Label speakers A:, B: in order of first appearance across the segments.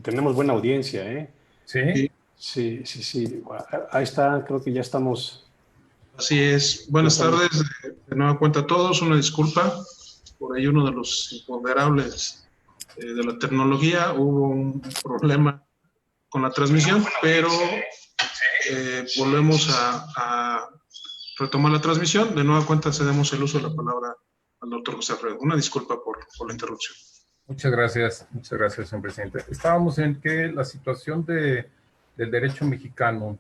A: Y tenemos buena audiencia, ¿eh?
B: Sí,
C: Sí,
A: Sí, sí, sí. Ahí está, creo que
C: así es.
A: ya
C: Buenas
A: estamos.
C: tardes, de nueva cuenta a todos. Una disculpa por ahí uno de los imponderables de la tecnología. Hubo un problema con la transmisión, pero volvemos a retomar la transmisión. De nueva cuenta cedemos el uso de la palabra al doctor José Alfredo. Una disculpa por la interrupción.
B: muchas gracias, señor presidente. Estábamos en que la situación del derecho mexicano,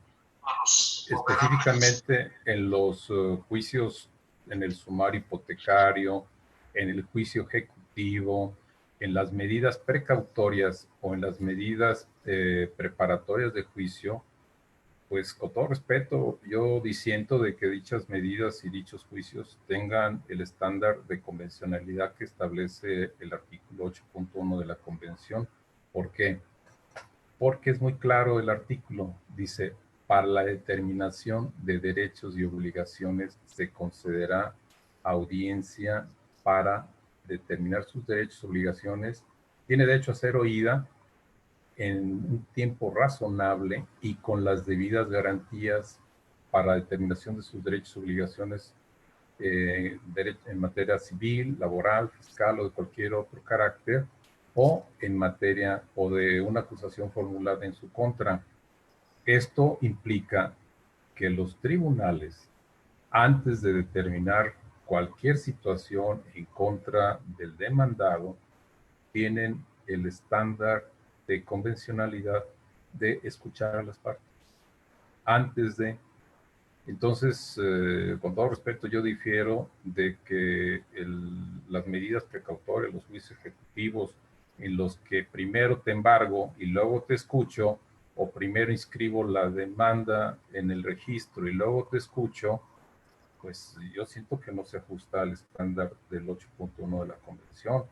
B: específicamente en los juicios, en el sumario hipotecario, en el juicio ejecutivo, en las medidas precautorias o en las medidas preparatorias de juicio, pues con todo respeto, yo disiento de que dichas medidas y dichos juicios tengan el estándar de convencionalidad que establece el artículo 8.1 de la Convención. ¿Por qué? Porque es muy claro el artículo. Dice, para la determinación de derechos y obligaciones se concederá audiencia para determinar sus derechos y obligaciones. Tiene derecho a ser oída en un tiempo razonable y con las debidas garantías para determinación de sus derechos y obligaciones en materia civil, laboral, fiscal o de cualquier otro carácter, o en materia o de una acusación formulada en su contra. Esto implica que los tribunales, antes de determinar cualquier situación en contra del demandado, tienen el estándar de convencionalidad de escuchar a las partes. Antes de... Entonces, con todo respeto, yo difiero de que las medidas precautorias, los juicios ejecutivos, en los que primero te embargo y luego te escucho, o primero inscribo la demanda en el registro y luego te escucho, pues yo siento que no se ajusta al estándar del 8.1 de la Convención.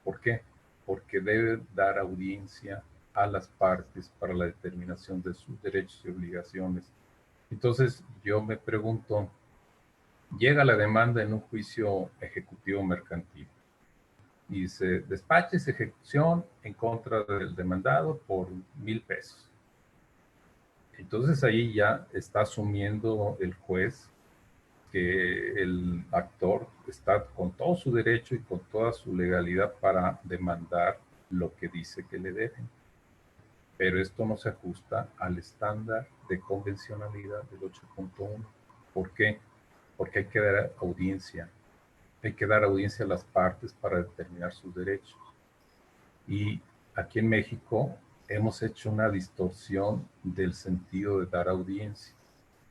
B: ¿Por qué? Porque debe dar audiencia a las partes para la determinación de sus derechos y obligaciones. Entonces, yo me pregunto, llega la demanda en un juicio ejecutivo mercantil y se despacha esa ejecución en contra del demandado por 1,000 pesos. Entonces ahí ya está asumiendo el juez que el actor está con todo su derecho y con toda su legalidad para demandar lo que dice que le deben. Pero esto no se ajusta al estándar de convencionalidad del 8.1. ¿Por qué? Porque hay que dar audiencia. Hay que dar audiencia a las partes para determinar sus derechos. Y aquí en México hemos hecho una distorsión del sentido de dar audiencia.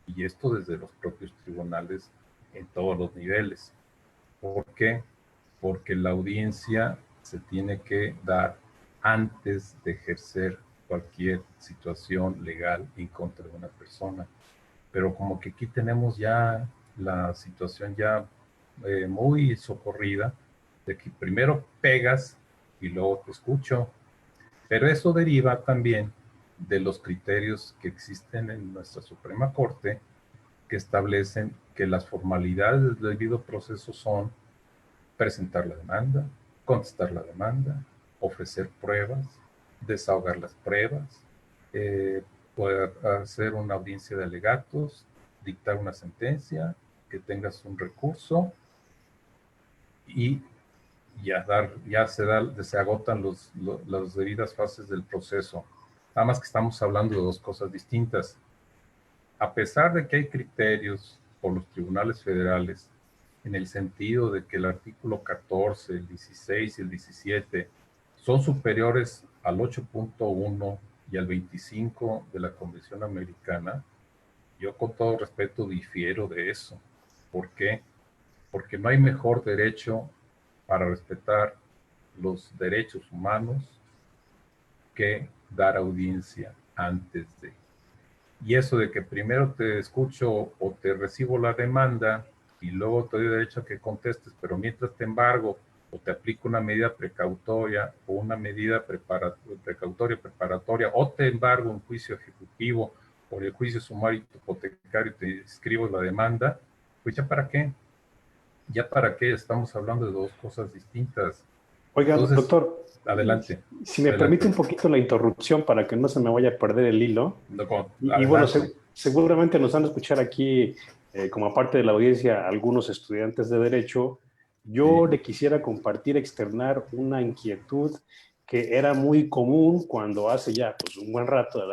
B: Y esto desde los propios tribunales en todos los niveles. ¿Por qué? Porque la audiencia se tiene que dar antes de ejercer cualquier situación legal en contra de una persona. Pero como que aquí tenemos ya la situación ya muy socorrida, de que primero pegas y luego te escucho. Pero eso deriva también de los criterios que existen en nuestra Suprema Corte, que establecen que las formalidades del debido proceso son presentar la demanda, contestar la demanda, ofrecer pruebas, desahogar las pruebas, poder hacer una audiencia de alegatos, dictar una sentencia, que tengas un recurso y se agotan las debidas fases del proceso. Nada más que estamos hablando de dos cosas distintas. A pesar de que hay criterios por los tribunales federales, en el sentido de que el artículo 14, el 16 y el 17 son superiores al 8.1 y al 25 de la Convención Americana, yo con todo respeto difiero de eso. ¿Por qué? Porque no hay mejor derecho para respetar los derechos humanos que dar audiencia antes de. Y eso de que primero te escucho o te recibo la demanda y luego te doy derecho a que contestes, pero mientras te embargo o te aplico una medida precautoria o una medida preparatoria o te embargo un juicio ejecutivo por el juicio sumario hipotecario y te escribo la demanda, pues ya para qué, estamos hablando de dos cosas distintas.
A: Oiga,
B: Entonces,
A: doctor,
B: adelante.
A: si me
B: Adelante.
A: permite un poquito la interrupción para que no se me vaya a perder el hilo. Y bueno,
B: Adelante.
A: seguramente nos van a escuchar aquí, como parte de la audiencia, algunos estudiantes de Derecho. Yo
B: Sí.
A: le quisiera compartir, externar una inquietud que era muy común cuando hace ya pues, un buen rato,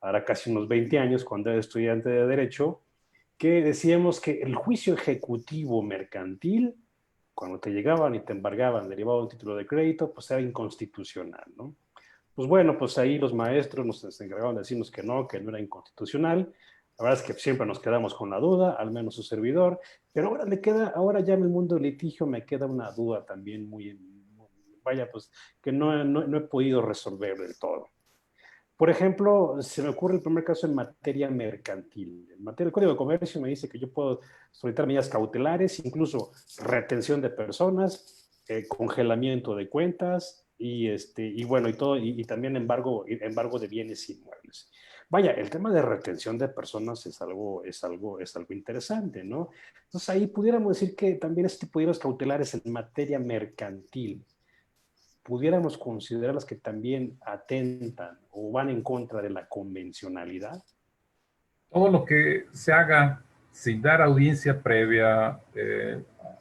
A: hará casi unos 20 años, cuando era estudiante de Derecho, que decíamos que el juicio ejecutivo mercantil, cuando te llegaban y te embargaban derivado de un título de crédito, pues era inconstitucional, ¿no? Pues bueno, pues ahí los maestros nos encargaban de decirnos que no era inconstitucional. La verdad es que siempre nos quedamos con la duda, al menos su servidor, pero ahora ya en el mundo del litigio me queda una duda también vaya, pues que no he podido resolver del todo. Por ejemplo, se me ocurre el primer caso en materia mercantil. En materia del Código de Comercio me dice que yo puedo solicitar medidas cautelares, incluso retención de personas, congelamiento de cuentas y bueno, y también embargo de bienes inmuebles. Vaya, el tema de retención de personas es algo interesante, ¿no? Entonces ahí pudiéramos decir que también este tipo de medidas cautelares en materia mercantil pudiéramos considerarlas que también atentan o van en contra de la convencionalidad.
B: Todo lo que se haga sin dar audiencia previa,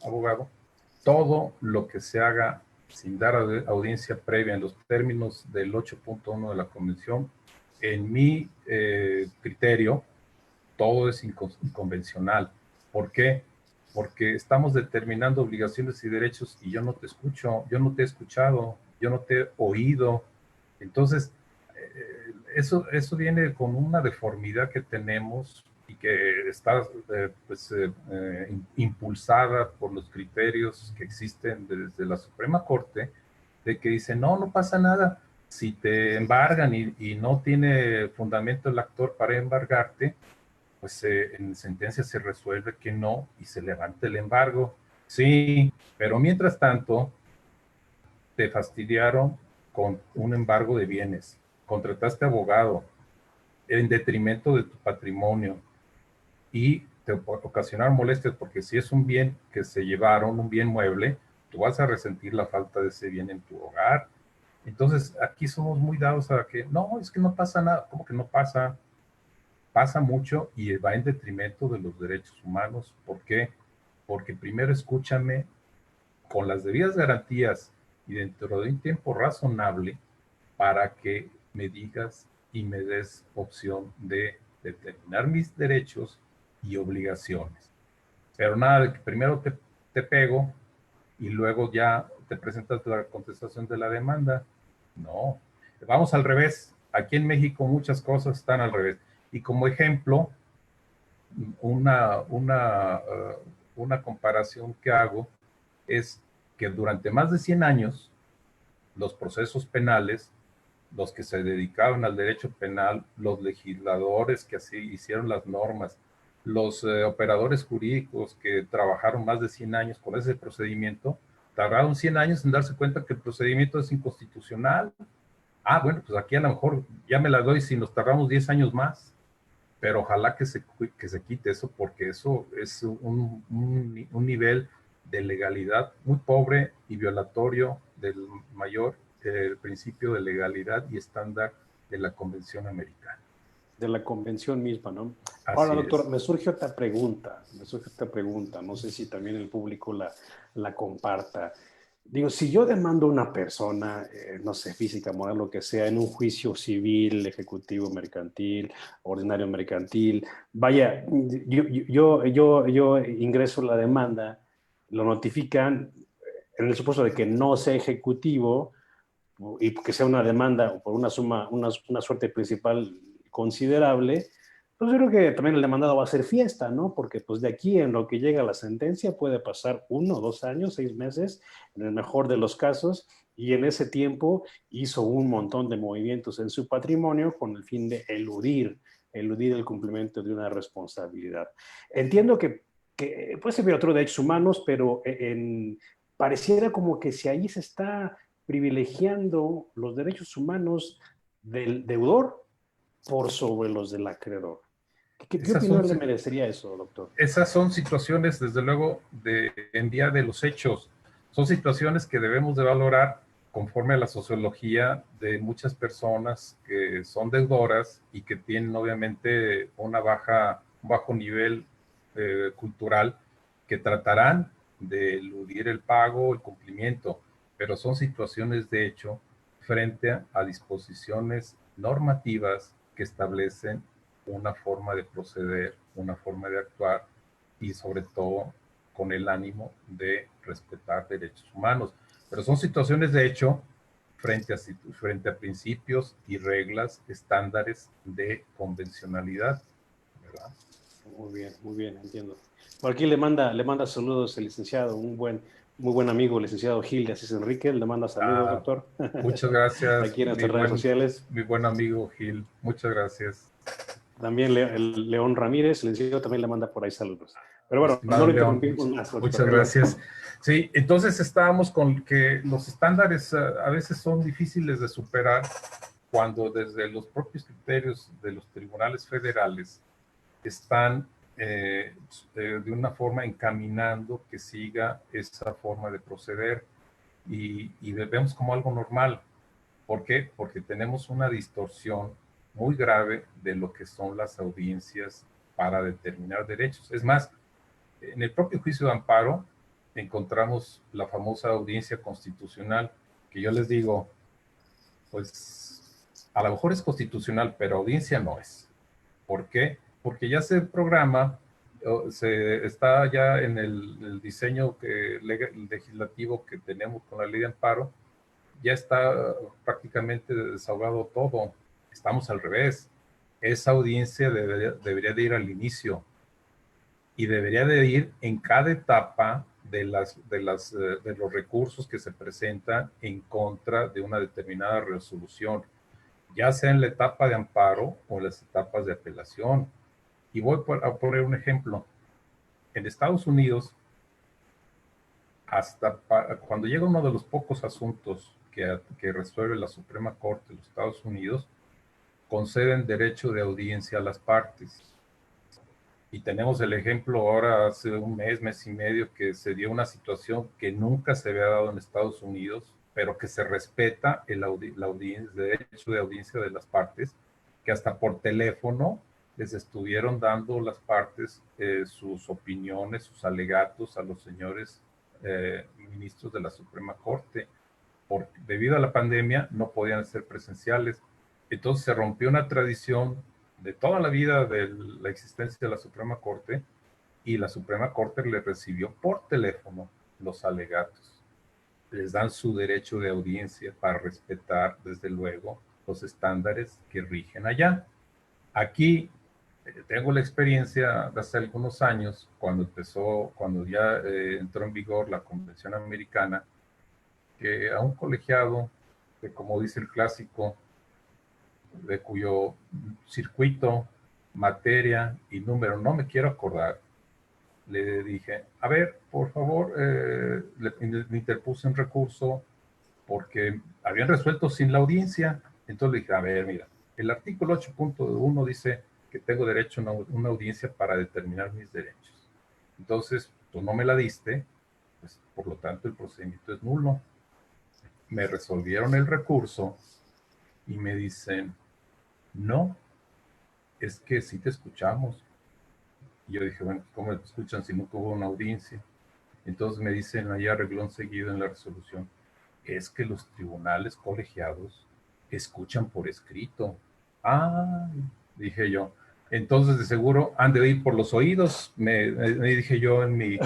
B: abogado, todo lo que se haga sin dar audiencia previa en los términos del 8.1 de la Convención, en mi criterio, todo es inconvencional. ¿Por qué? Porque estamos determinando obligaciones y derechos y yo no te escucho, yo no te he escuchado, yo no te he oído. Entonces, eso viene con una deformidad que tenemos y que está impulsada por los criterios que existen desde la Suprema Corte, de que dice, no, no pasa nada. Si te embargan y no tiene fundamento el actor para embargarte, pues en sentencia se resuelve que no y se levanta el embargo. Sí, pero mientras tanto, te fastidiaron con un embargo de bienes, contrataste abogado en detrimento de tu patrimonio y te ocasionaron molestias porque si es un bien que se llevaron, un bien mueble, tú vas a resentir la falta de ese bien en tu hogar. Entonces, aquí somos muy dados a que, no, es que no pasa nada. ¿Cómo que no pasa? Pasa mucho y va en detrimento de los derechos humanos. ¿Por qué? Porque primero escúchame con las debidas garantías y dentro de un tiempo razonable para que me digas y me des opción de determinar mis derechos y obligaciones. Pero nada de que primero te pego y luego ya te presentas la contestación de la demanda. No, vamos al revés. Aquí en México muchas cosas están al revés. Y como ejemplo, una comparación que hago es que durante más de 100 años, los procesos penales, los que se dedicaban al derecho penal, los legisladores que así hicieron las normas, los operadores jurídicos que trabajaron más de 100 años con ese procedimiento, tardaron 100 años en darse cuenta que el procedimiento es inconstitucional. Ah, bueno, pues aquí a lo mejor ya me la doy si nos tardamos 10 años más, pero ojalá que se quite eso porque eso es un nivel de legalidad muy pobre y violatorio del mayor principio de legalidad y estándar de la Convención Americana.
A: De la convención misma, ¿no? Ahora,
B: Así
A: doctor,
B: es.
A: me surge otra pregunta, no sé si también el público la comparta. Digo, si yo demando a una persona, no sé, física, moral, lo que sea, en un juicio civil, ejecutivo, mercantil, ordinario mercantil, vaya, yo ingreso la demanda, lo notifican en el supuesto de que no sea ejecutivo, y que sea una demanda por una suma, una suerte principal considerable, pues yo creo que también el demandado va a hacer fiesta, ¿no? Porque pues de aquí en lo que llega la sentencia puede pasar 1, 2 años, 6 meses, en el mejor de los casos, y en ese tiempo hizo un montón de movimientos en su patrimonio con el fin de eludir el cumplimiento de una responsabilidad. Entiendo que puede ser otro de derechos humanos, pero pareciera como que si ahí se está privilegiando los derechos humanos del deudor por sobre los del acreedor. ¿Qué
B: Esas son,
A: opinión le merecería eso, doctor?
B: esas son situaciones, desde luego, en día de los hechos. Son situaciones que debemos de valorar conforme a la sociología de muchas personas que son deudoras y que tienen obviamente un bajo nivel cultural, que tratarán de eludir el pago, el cumplimiento, pero son situaciones de hecho frente a disposiciones normativas que establecen una forma de proceder, una forma de actuar y sobre todo con el ánimo de respetar derechos humanos. Pero son situaciones de hecho frente a principios y reglas, estándares de convencionalidad, ¿verdad?
A: Muy bien, entiendo. Por aquí le manda saludos el licenciado, muy buen amigo, el licenciado Gil de Asís Enrique, le manda saludos, doctor.
B: Muchas gracias,
A: Aquí en nuestras redes sociales.
B: mi buen amigo Gil. Muchas gracias.
A: También el León Ramírez, el licenciado, también le manda por ahí saludos. Pero bueno,
B: Estimado
A: no lo
B: León,
A: interrumpimos más, doctor.
B: muchas gracias. Sí, entonces estábamos con que los estándares a veces son difíciles de superar cuando desde los propios criterios de los tribunales federales están de una forma encaminando que siga esa forma de proceder y vemos como algo normal. ¿Por qué? Porque tenemos una distorsión muy grave de lo que son las audiencias para determinar derechos. Es más, en el propio juicio de amparo encontramos la famosa audiencia constitucional, que yo les digo, pues a lo mejor es constitucional, pero audiencia no es. ¿Por qué? Porque ya se programa, está ya en el diseño legislativo que tenemos con la ley de amparo, ya está prácticamente desahogado todo. Estamos al revés. Esa audiencia debería de ir al inicio y debería de ir en cada etapa de los recursos que se presentan en contra de una determinada resolución, ya sea en la etapa de amparo o en las etapas de apelación. Y voy a poner un ejemplo. En Estados Unidos, cuando llega uno de los pocos asuntos que resuelve la Suprema Corte de los Estados Unidos, conceden derecho de audiencia a las partes. Y tenemos el ejemplo ahora, hace un mes y medio, que se dio una situación que nunca se había dado en Estados Unidos, pero que se respeta el derecho de audiencia de las partes, que hasta por teléfono les estuvieron dando las partes sus opiniones, sus alegatos a los señores ministros de la Suprema Corte. Debido a la pandemia no podían ser presenciales. Entonces se rompió una tradición de toda la vida de la existencia de la Suprema Corte y la Suprema Corte le recibió por teléfono los alegatos. Les dan su derecho de audiencia para respetar, desde luego, los estándares que rigen allá. Aquí tengo la experiencia de hace algunos años, cuando ya entró en vigor la Convención Americana, que a un colegiado, que como dice el clásico, de cuyo circuito, materia y número no me quiero acordar, le dije, a ver, por favor, le interpuse un recurso porque habían resuelto sin la audiencia. Entonces le dije, a ver, mira, el artículo 8.1 dice que tengo derecho a una audiencia para determinar mis derechos. Entonces, tú no me la diste, pues por lo tanto el procedimiento es nulo. Me resolvieron el recurso y me dicen, no, es que sí te escuchamos. Y yo dije, bueno, ¿cómo me escuchan si nunca hubo una audiencia? Entonces me dicen allá reglón seguido en la resolución, es que los tribunales colegiados escuchan por escrito. Ah, dije yo. Entonces de seguro han de ir por los oídos, me dije yo en mi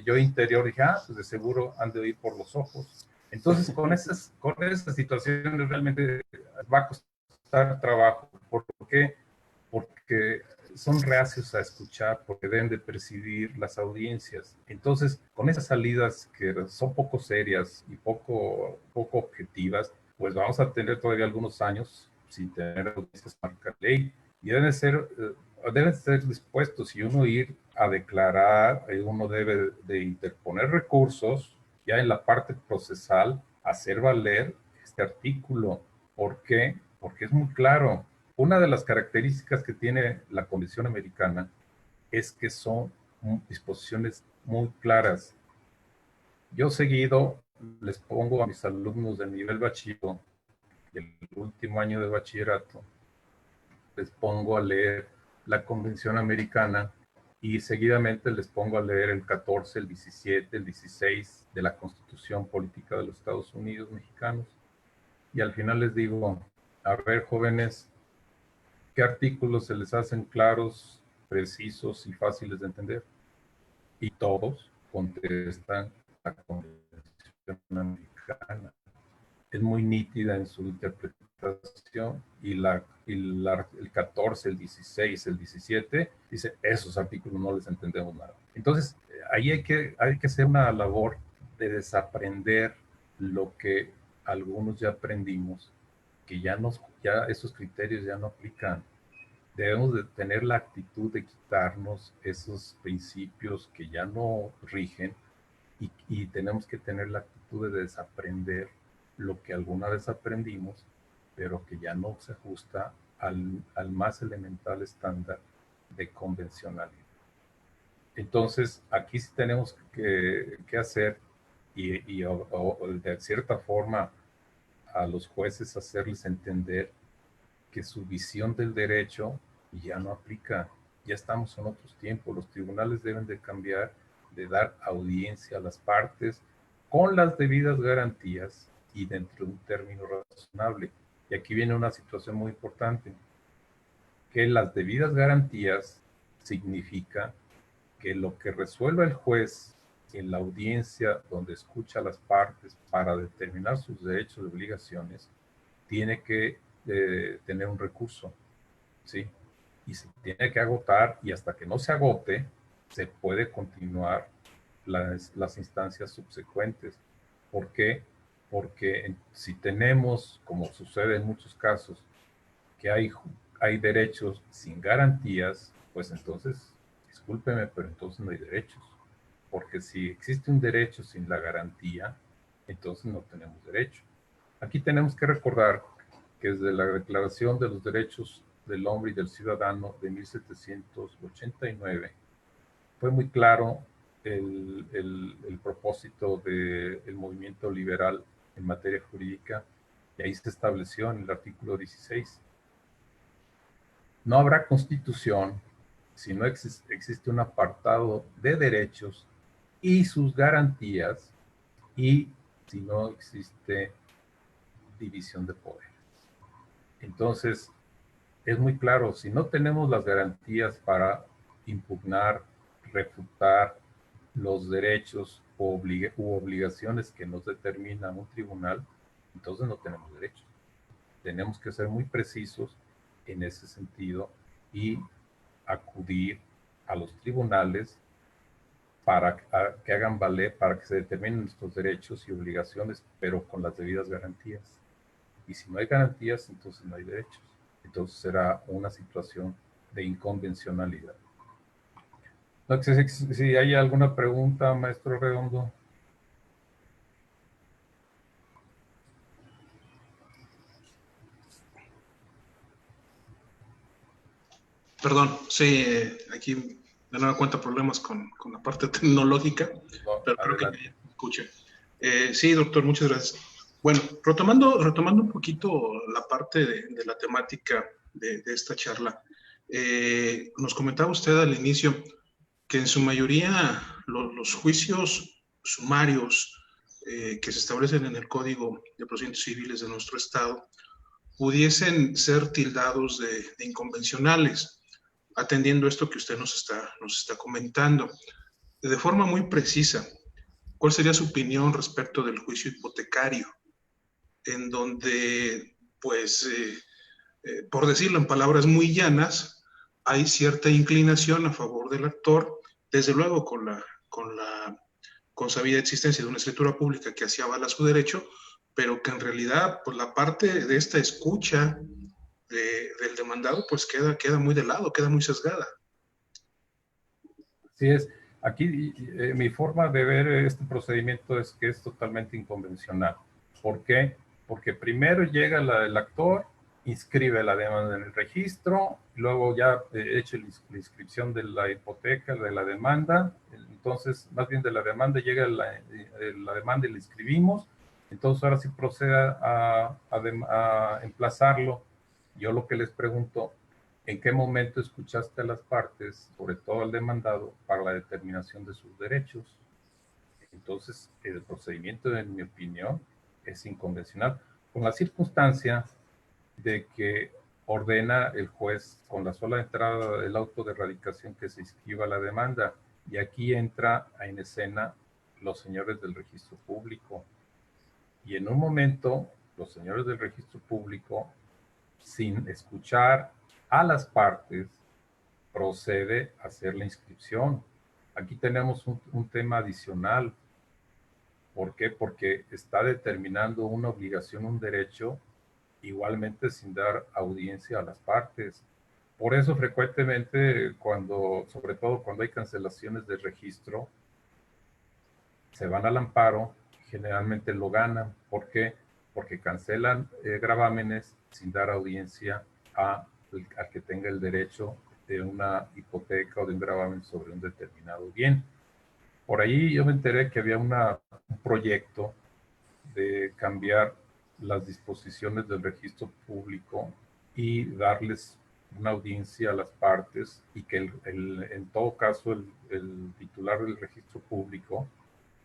B: yo interior, dije, pues de seguro han de ir por los ojos. Entonces con esas situaciones realmente va a costar trabajo. ¿Por qué? Porque son reacios a escuchar, porque deben de percibir las audiencias. Entonces, con esas salidas que son poco serias y poco objetivas, pues vamos a tener todavía algunos años sin tener audiencias marca ley. Y deben ser dispuestos, y uno ir a declarar, uno debe de interponer recursos, ya en la parte procesal, hacer valer este artículo. ¿Por qué? Porque es muy claro. Una de las características que tiene la Convención Americana es que son disposiciones muy claras. Yo seguido les pongo a mis alumnos de nivel bachiller, el último año de bachillerato, les pongo a leer la Convención Americana y seguidamente les pongo a leer el 14, el 17, el 16 de la Constitución Política de los Estados Unidos Mexicanos. Y al final les digo, a ver, jóvenes, ¿qué artículos se les hacen claros, precisos y fáciles de entender? Y todos contestan la Convención Americana. Es muy nítida en su interpretación y el 14, el 16, el 17, dice, esos artículos no les entendemos nada. Entonces, ahí hay que hacer una labor de desaprender lo que algunos ya aprendimos, que ya esos criterios ya no aplican. Debemos de tener la actitud de quitarnos esos principios que ya no rigen y tenemos que tener la actitud de desaprender lo que alguna vez aprendimos, pero que ya no se ajusta al más elemental estándar de convencionalidad. Entonces, aquí sí tenemos que hacer o de cierta forma a los jueces hacerles entender que su visión del derecho ya no aplica. Ya estamos en otros tiempos. Los tribunales deben de cambiar, de dar audiencia a las partes con las debidas garantías y dentro de un término razonable. Y aquí viene una situación muy importante, que las debidas garantías significa que lo que resuelva el juez en la audiencia donde escucha a las partes para determinar sus derechos y obligaciones, tiene que tener un recurso, ¿sí? Y se tiene que agotar y hasta que no se agote, se puede continuar las instancias subsecuentes. ¿Por qué? Porque si tenemos, como sucede en muchos casos, que hay derechos sin garantías, pues entonces, discúlpeme, pero entonces no hay derechos. Porque si existe un derecho sin la garantía, entonces no tenemos derecho. Aquí tenemos que recordar que desde la Declaración de los Derechos del Hombre y del Ciudadano de 1789 fue muy claro el propósito del movimiento liberal en materia jurídica, y ahí se estableció en el artículo 16. No habrá constitución si no existe un apartado de derechos y sus garantías y si no existe división de poderes. Entonces, es muy claro, si no tenemos las garantías para impugnar, refutar los derechos u obligaciones que nos determina un tribunal, entonces no tenemos derechos. Tenemos que ser muy precisos en ese sentido y acudir a los tribunales para que hagan valer, para que se determinen nuestros derechos y obligaciones, pero con las debidas garantías. Y si no hay garantías, entonces no hay derechos. Entonces será una situación de inconvencionalidad. No sé si hay alguna pregunta, maestro Redondo.
C: Perdón, sí, aquí de nueva cuenta problemas con la parte tecnológica,
B: No,
C: pero creo
B: adelante.
C: que me escuche. Sí, doctor, muchas gracias. Bueno, retomando un poquito la parte de la temática de esta charla, nos comentaba usted al inicio que en su mayoría los juicios sumarios que se establecen en el Código de Procedimientos Civiles de nuestro Estado pudiesen ser tildados de inconvencionales, atendiendo esto que usted nos está comentando. De forma muy precisa, ¿cuál sería su opinión respecto del juicio hipotecario? En donde, pues, por decirlo en palabras muy llanas, hay cierta inclinación a favor del actor, desde luego con la consabida existencia de una escritura pública que así avala su derecho, pero que en realidad, pues la parte de esta escucha del demandado, pues queda muy de lado, queda muy sesgada.
B: Así es. Aquí mi forma de ver este procedimiento es que es totalmente inconvencional. ¿Por qué? Porque primero llega el actor inscribe la demanda en el registro, luego ya echa la inscripción de la hipoteca, de la demanda, entonces más bien de la demanda llega la demanda y la inscribimos, entonces ahora sí procede a emplazarlo. Yo lo que les pregunto, ¿en qué momento escuchaste a las partes, sobre todo al demandado, para la determinación de sus derechos? Entonces, el procedimiento, en mi opinión, es inconvencional, con la circunstancia de que ordena el juez con la sola entrada del auto de erradicación que se inscriba la demanda. Y aquí entra en escena los señores del registro público. Y en un momento, los señores del registro público, sin escuchar a las partes, procede a hacer la inscripción. Aquí tenemos un tema adicional. ¿Por qué? Porque está determinando una obligación, un derecho, igualmente sin dar audiencia a las partes. Por eso frecuentemente sobre todo cuando hay cancelaciones de registro, se van al amparo y generalmente lo ganan. ¿Por qué? Porque cancelan gravámenes sin dar audiencia al que tenga el derecho de una hipoteca o de un gravamen sobre un determinado bien. Por ahí yo me enteré que había un proyecto de cambiar las disposiciones del registro público y darles una audiencia a las partes y que en todo caso el titular del registro público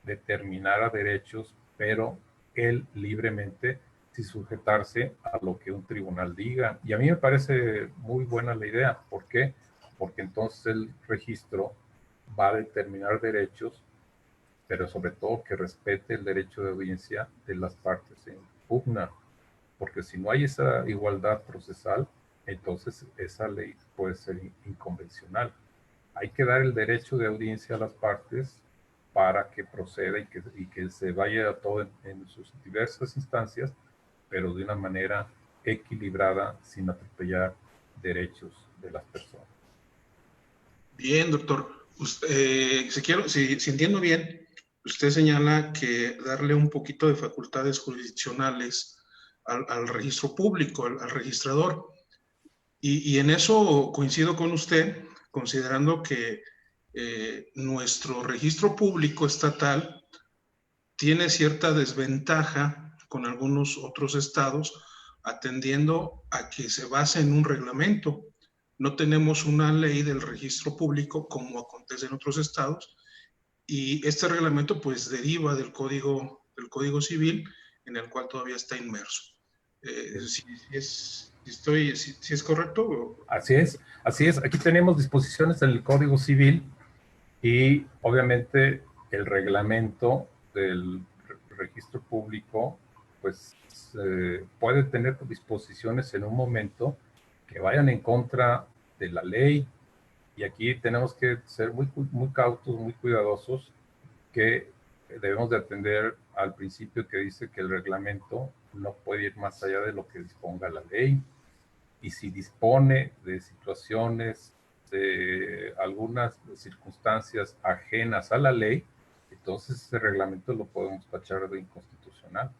B: determinara derechos, pero él libremente, sin sujetarse a lo que un tribunal diga. Y a mí me parece muy buena la idea. ¿Por qué? Porque entonces el registro va a determinar derechos, pero sobre todo que respete el derecho de audiencia de las partes en pugna, porque si no hay esa igualdad procesal, entonces esa ley puede ser inconvencional. Hay que dar el derecho de audiencia a las partes para que proceda y que se vaya todo en sus diversas instancias, pero de una manera equilibrada, sin atropellar derechos de las personas.
C: Bien, doctor. Si entiendo bien, usted señala que darle un poquito de facultades jurisdiccionales al registro público, al registrador. Y en eso coincido con usted, considerando que nuestro registro público estatal tiene cierta desventaja con algunos otros estados, atendiendo a que se basa en un reglamento. No tenemos una ley del registro público como acontece en otros estados, y este reglamento pues deriva del Código Civil, en el cual todavía está inmerso. Si es correcto.
B: Así es, así es. Aquí tenemos disposiciones en el Código Civil y obviamente el reglamento del registro público pues puede tener disposiciones en un momento que vayan en contra de la ley, y aquí tenemos que ser muy cautos, muy cuidadosos, que debemos de atender al principio que dice que el reglamento no puede ir más allá de lo que disponga la ley. Y si dispone de situaciones, de algunas circunstancias ajenas a la ley, entonces ese reglamento lo podemos tachar de inconstitucional,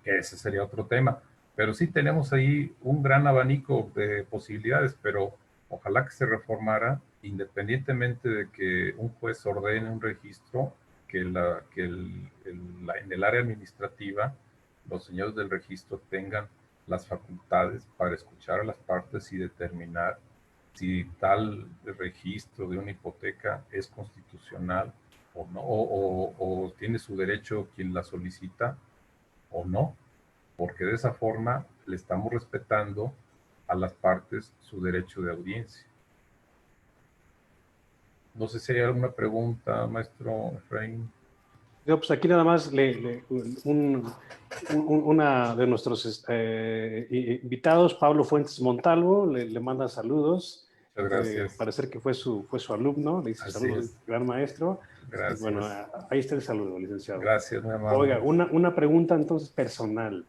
B: que ese sería otro tema. Pero sí tenemos ahí un gran abanico de posibilidades, pero ojalá que se reformara, independientemente de que un juez ordene un registro, que en el área administrativa los señores del registro tengan las facultades para escuchar a las partes y determinar si tal registro de una hipoteca es constitucional o no, o tiene su derecho quien la solicita o no, porque de esa forma le estamos respetando a las partes su derecho de audiencia. No sé si hay alguna pregunta, maestro Efraín.
A: No, pues aquí nada más una de nuestros invitados, Pablo Fuentes Montalvo, le manda saludos.
B: Muchas gracias.
A: Parece que fue su alumno, le dice
B: Así
A: saludos,
B: es.
A: gran maestro.
B: Gracias.
A: Bueno, ahí está el saludo, licenciado.
B: Gracias, mi amable.
A: Oiga, una pregunta entonces personal.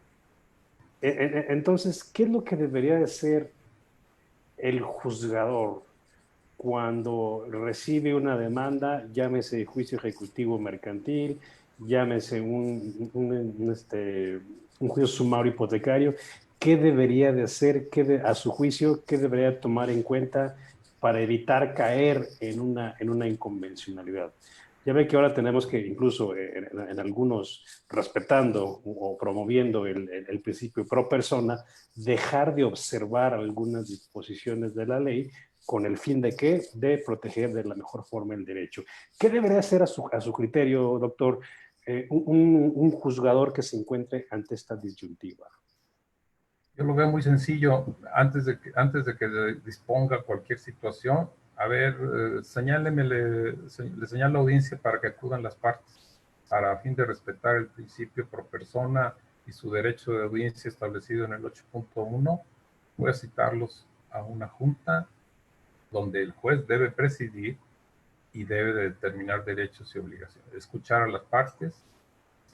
A: Entonces, ¿qué es lo que debería de ser el juzgador cuando recibe una demanda, llámese juicio ejecutivo mercantil, llámese un juicio sumario hipotecario? ¿qué debería de hacer, a su juicio, qué debería tomar en cuenta para evitar caer en una inconvencionalidad? Ya ve que ahora tenemos que incluso en algunos, respetando o promoviendo el principio pro persona, dejar de observar algunas disposiciones de la ley con el fin de ¿qué? De proteger de la mejor forma el derecho. ¿Qué debería hacer a su criterio, doctor, un juzgador que se encuentre ante esta disyuntiva?
B: Yo lo veo muy sencillo. Antes de que disponga cualquier situación, a ver, le señala a la audiencia para que acudan las partes, para a fin de respetar el principio pro persona y su derecho de audiencia establecido en el 8.1. Voy a citarlos a una junta donde el juez debe presidir y debe de determinar derechos y obligaciones, escuchar a las partes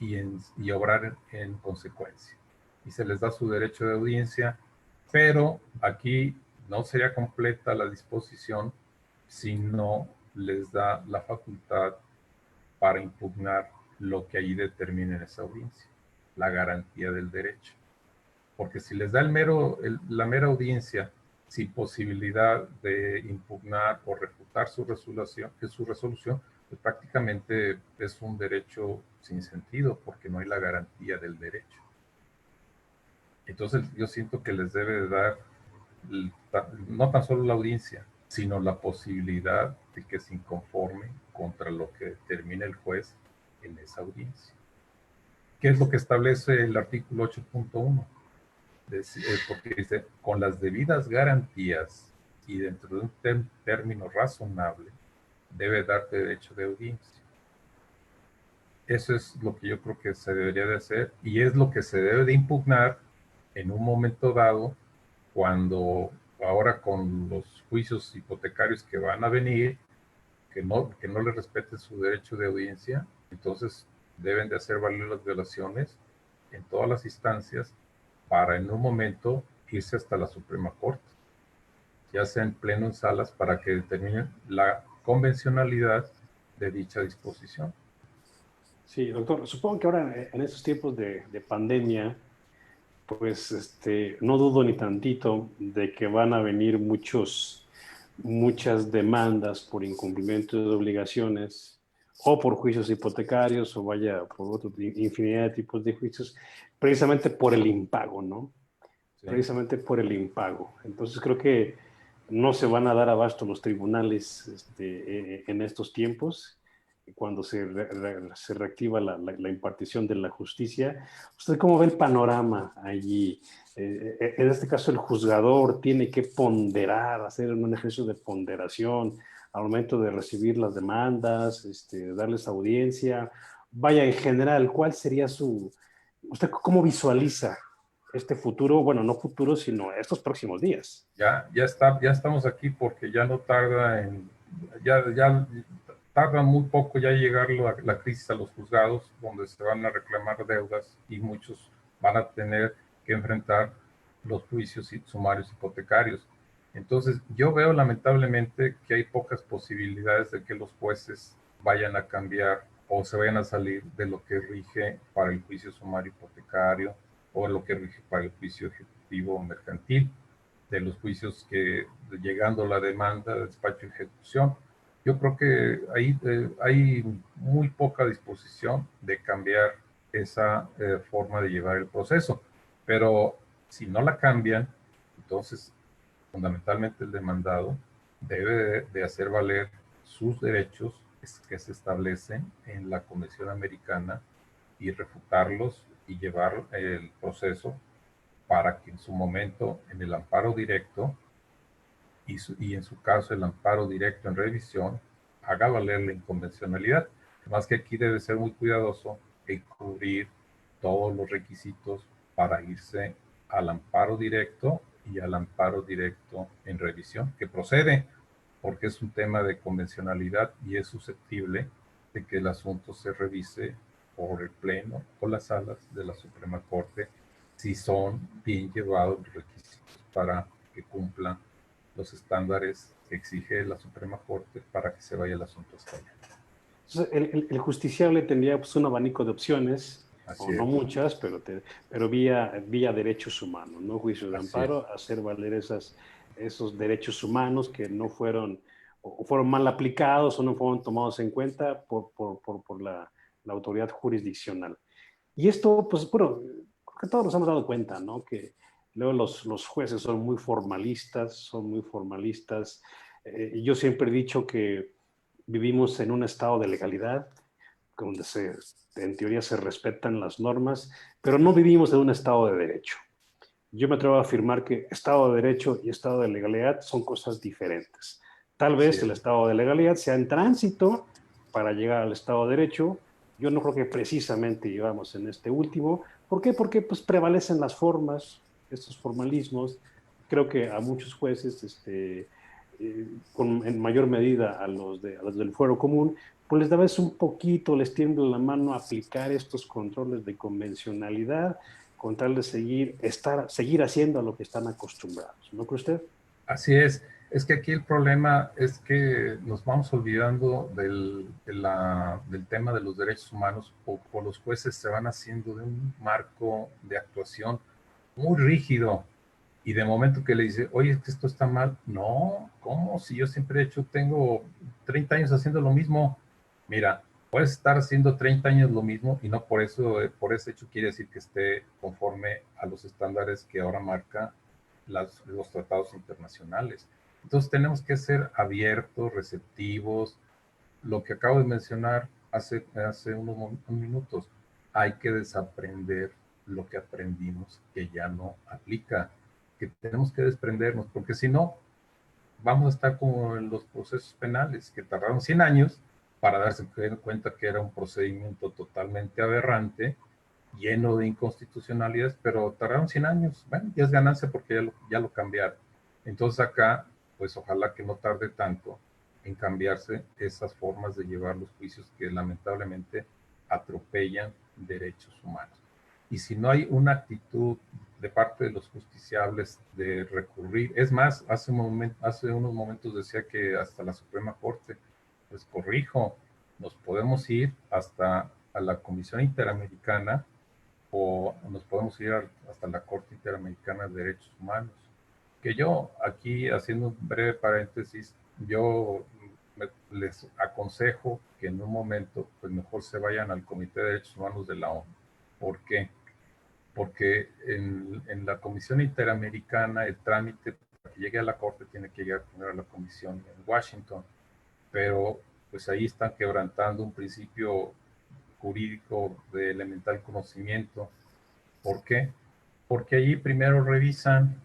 B: y obrar en consecuencia. Y se les da su derecho de audiencia, pero aquí no sería completa la disposición si no les da la facultad para impugnar lo que ahí determine en esa audiencia, la garantía del derecho. Porque si les da la mera audiencia sin posibilidad de impugnar o refutar su resolución, pues prácticamente es un derecho sin sentido porque no hay la garantía del derecho. Entonces yo siento que les debe de dar no tan solo la audiencia, sino la posibilidad de que se inconformen contra lo que determine el juez en esa audiencia. ¿Qué es lo que establece el artículo 8.1? Porque dice, con las debidas garantías y dentro de un término razonable, debe darte derecho de audiencia. Eso es lo que yo creo que se debería de hacer y es lo que se debe de impugnar en un momento dado, cuando ahora con los juicios hipotecarios que van a venir, que no le respeten su derecho de audiencia, entonces deben de hacer valer las violaciones en todas las instancias para en un momento irse hasta la Suprema Corte, ya sea en pleno en salas, para que determinen la convencionalidad de dicha disposición.
A: Sí, doctor, supongo que ahora en estos tiempos de pandemia, pues no dudo ni tantito de que van a venir muchas demandas por incumplimiento de obligaciones o por juicios hipotecarios o vaya por otra infinidad de tipos de juicios, precisamente por el impago, ¿no?
B: Sí.
A: Precisamente por el impago. Entonces creo que no se van a dar abasto los tribunales en estos tiempos, cuando se reactiva la impartición de la justicia. ¿Usted cómo ve el panorama allí? En este caso, el juzgador tiene que ponderar, hacer un ejercicio de ponderación al momento de recibir las demandas, darles audiencia. Vaya, en general, ¿cuál sería usted cómo visualiza este futuro? Bueno, no futuro, sino estos próximos días.
B: Ya estamos aquí porque ya no tarda ya tarda muy poco ya llegar la crisis a los juzgados, donde se van a reclamar deudas y muchos van a tener que enfrentar los juicios sumarios hipotecarios. Entonces, yo veo lamentablemente que hay pocas posibilidades de que los jueces vayan a cambiar o se vayan a salir de lo que rige para el juicio sumario hipotecario o lo que rige para el juicio ejecutivo mercantil, de los juicios que, llegando la demanda, despacho y ejecución. Yo creo que ahí hay muy poca disposición de cambiar esa forma de llevar el proceso. Pero si no la cambian, entonces fundamentalmente el demandado debe de hacer valer sus derechos que se establecen en la Convención Americana y refutarlos y llevar el proceso para que en su momento, en el amparo directo y en su caso el amparo directo en revisión, haga valer la inconvencionalidad. Además que aquí debe ser muy cuidadoso en cubrir todos los requisitos para irse al amparo directo y al amparo directo en revisión, que procede porque es un tema de convencionalidad y es susceptible de que el asunto se revise por el Pleno o las salas de la Suprema Corte si son bien llevados los requisitos para que cumplan los estándares que exige la Suprema Corte para que se vaya el asunto hasta allá.
A: Entonces, el justiciable tendría pues, un abanico de opciones
B: Así
A: o no
B: es.
A: muchas, pero vía derechos humanos, no juicios de
B: Así
A: amparo, hacer valer esos derechos humanos que no fueron o fueron mal aplicados o no fueron tomados en cuenta por la autoridad jurisdiccional. Y esto, pues, bueno, creo que todos nos hemos dado cuenta, ¿no? Que luego los jueces son muy formalistas, y yo siempre he dicho que vivimos en un estado de legalidad, donde en teoría se respetan las normas, pero no vivimos en un estado de derecho. Yo me atrevo a afirmar que Estado de Derecho y Estado de Legalidad son cosas diferentes. Tal
B: Así
A: vez el
B: es.
A: Estado de Legalidad sea en tránsito para llegar al Estado de Derecho. Yo no creo que precisamente llevamos en este último. ¿Por qué? Porque pues, prevalecen las formas, estos formalismos. Creo que a muchos jueces, en mayor medida a los del fuero común, pues les da vez un poquito, les tiembla la mano a aplicar estos controles de convencionalidad con tal de seguir haciendo a lo que están acostumbrados. ¿No cree usted?
B: Así es. Es que aquí el problema es que nos vamos olvidando del tema de los derechos humanos o los jueces se van haciendo de un marco de actuación muy rígido y de momento que le dice, oye, es que esto está mal. No, ¿cómo? Si yo siempre he hecho, tengo 30 años haciendo lo mismo. Mira, puedes estar haciendo 30 años lo mismo y no por eso, por ese hecho quiere decir que esté conforme a los estándares que ahora marca los tratados internacionales. Entonces tenemos que ser abiertos, receptivos. Lo que acabo de mencionar hace unos minutos, hay que desaprender lo que aprendimos que ya no aplica, que tenemos que desprendernos, porque si no, vamos a estar como en los procesos penales, que tardaron 100 años para darse cuenta que era un procedimiento totalmente aberrante, lleno de inconstitucionalidades, pero tardaron 100 años. Bueno, ya es ganancia porque ya lo cambiaron. Entonces acá, pues ojalá que no tarde tanto en cambiarse esas formas de llevar los juicios que lamentablemente atropellan derechos humanos. Y si no hay una actitud de parte de los justiciables de recurrir, es más, hace unos momentos decía que hasta la Suprema Corte, pues corrijo, nos podemos ir hasta a la Comisión Interamericana o nos podemos ir hasta la Corte Interamericana de Derechos Humanos. Que yo, aquí haciendo un breve paréntesis, yo les aconsejo que en un momento, pues mejor se vayan al Comité de Derechos Humanos de la ONU. ¿Por qué? Porque en la Comisión Interamericana el trámite para que llegue a la Corte tiene que llegar primero a la Comisión en Washington, pero pues ahí están quebrantando un principio jurídico de elemental conocimiento. ¿Por qué? Porque allí primero revisan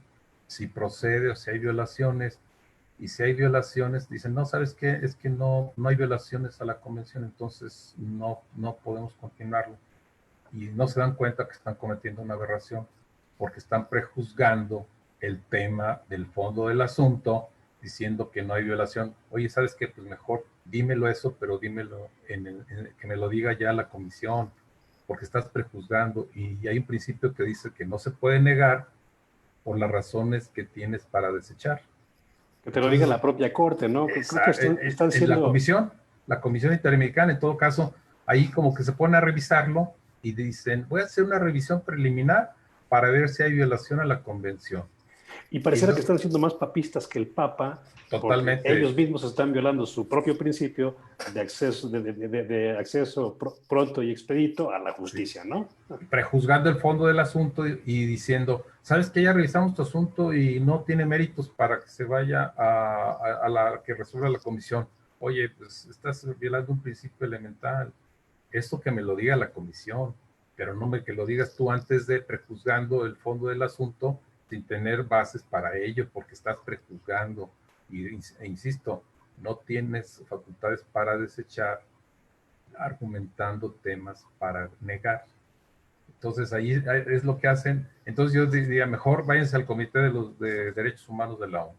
B: si procede o si hay violaciones, y si hay violaciones, dicen, no, ¿sabes qué? Es que no hay violaciones a la convención, entonces no podemos continuarlo. Y no se dan cuenta que están cometiendo una aberración, porque están prejuzgando el tema del fondo del asunto, diciendo que no hay violación. Oye, ¿sabes qué? Pues mejor dímelo eso, pero dímelo que me lo diga ya la comisión, porque estás prejuzgando y hay un principio que dice que no se puede negar por las razones que tienes para desechar.
A: Que te lo diga
B: Entonces,
A: la propia corte, ¿no? Creo que están
B: en
A: siendo...
B: la Comisión Interamericana, en todo caso, ahí como que se pone a revisarlo y dicen, voy a hacer una revisión preliminar para ver si hay violación a la convención.
A: Y
B: Y
A: pareciera
B: no,
A: que están siendo más papistas que el Papa, porque
B: totalmente,
A: ellos mismos están violando su propio principio de acceso pronto y expedito a la
B: sí,
A: justicia, ¿no?
B: prejuzgando el fondo del asunto y diciendo, sabes que ya revisamos tu asunto y no tiene méritos para que se vaya a la que resuelva la comisión. Oye, pues estás violando un principio elemental. Esto que me lo diga la comisión, pero no que lo digas tú antes de prejuzgando el fondo del asunto sin tener bases para ello, porque estás prejuzgando. E insisto, no tienes facultades para desechar argumentando temas para negar. Entonces ahí es lo que hacen. Entonces yo diría, mejor váyanse al Comité de Derechos Humanos de la ONU,